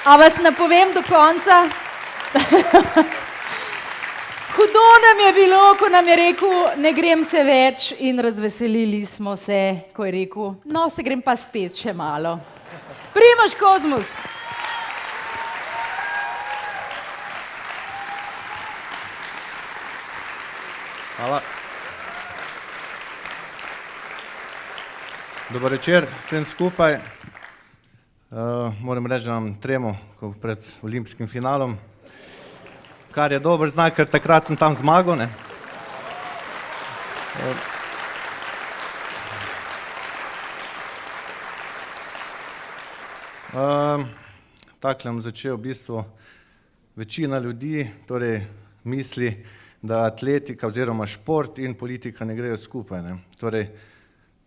A vas ne povem do konca? Hudo nam je bilo, ko nam je rekel, ne grem se več in razveselili smo se, ko je rekel, no, se grem pa spet še malo. Primož Kozmus. Hvala. Dober večer vsem skupaj. Moram reči, da nam tremo pred olimpijskim finalom, kar je dober znak, ker takrat sem tam zmagal. Ne? Takle bom začel, v bistvu večina ljudi torej misli, da atletika oziroma šport in politika ne grejo skupaj. Ne? Torej,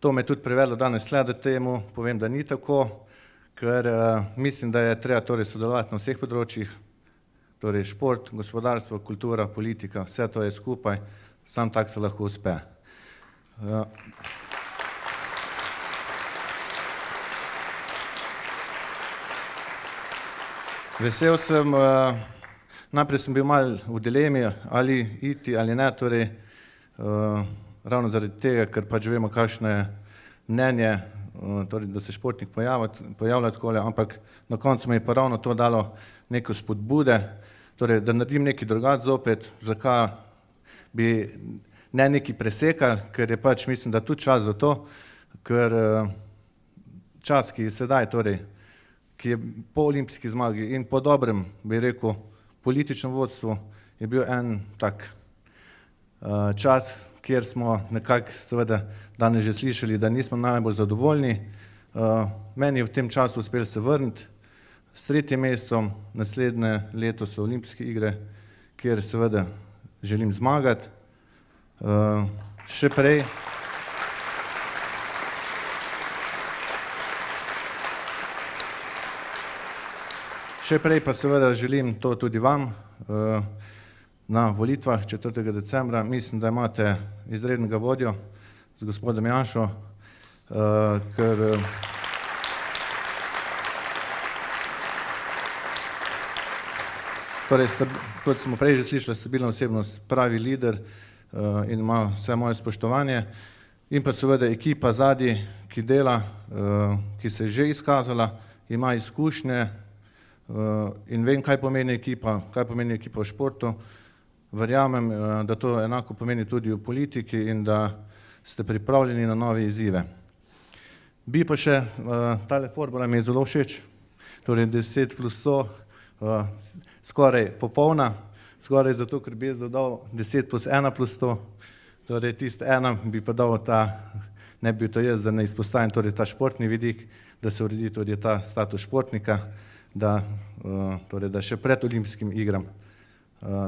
to me tudi privedlo danes slediti temu, povem, da ni tako, ker mislim, da je treba torej sodelovati na vseh področjih, torej šport, gospodarstvo, kultura, politika, vse to je skupaj, samo tako se lahko uspe. Vesel sem, najprej sem bil malo v dilemi, ali iti ali ne, torej ravno zaradi tega, ker pač vemo, kakšno je mnenje, torej, da se športnik pojavlja takole, ampak na koncu mi je pa ravno to dalo neko spodbude, torej, da naredim nekaj drugače zopet, zakaj bi ne nekaj presekali, ker je pač, mislim, da tudi čas za to, ker čas, ki je sedaj, torej, ki je po olimpijski zmagi in po dobrem, bi rekel, političnem vodstvu, je bil en tak čas, kjer smo nekako seveda danes že slišali, da nismo najbolj zadovoljni. Meni je v tem času uspelo se vrniti s 3. mestom, naslednje leto so olimpijske igre, kjer seveda želim zmagati. Še prej pa seveda želim to tudi vam na volitvah 4. decembra. Mislim, da imate izrednega vodjo z gospodom Janšo, ker torej, kot smo prej že slišali, stabilna osebnost, pravi lider in ima vse moje spoštovanje. In pa seveda ekipa zadaj, ki dela, ki se je že izkazala, ima izkušnje in vem, kaj pomeni ekipa v športu. Verjamem, da to enako pomeni tudi v politiki in da ste pripravljeni na nove izzive. Bi pa še, tale formula mi je zelo všeč, torej 10+100, skoraj popolna, skoraj zato, ker bi jaz dodal 10+1+100, torej tist ena bi pa dal ta, ne bi to jaz, da ne izpostavim, torej ta športni vidik, da se uredi tudi ta status športnika, da še pred olimpijskim igram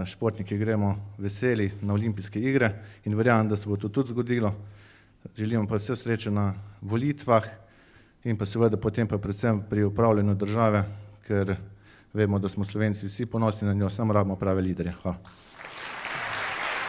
športniki gremo veseli na olimpijske igre in verjamem, da se bo to tudi zgodilo. Želimo pa vse sreče na volitvah in pa seveda potem pa predvsem pri upravljanju države, ker vemo, da smo Slovenci vsi ponosni na njo, samo rabimo prave liderje. Hvala.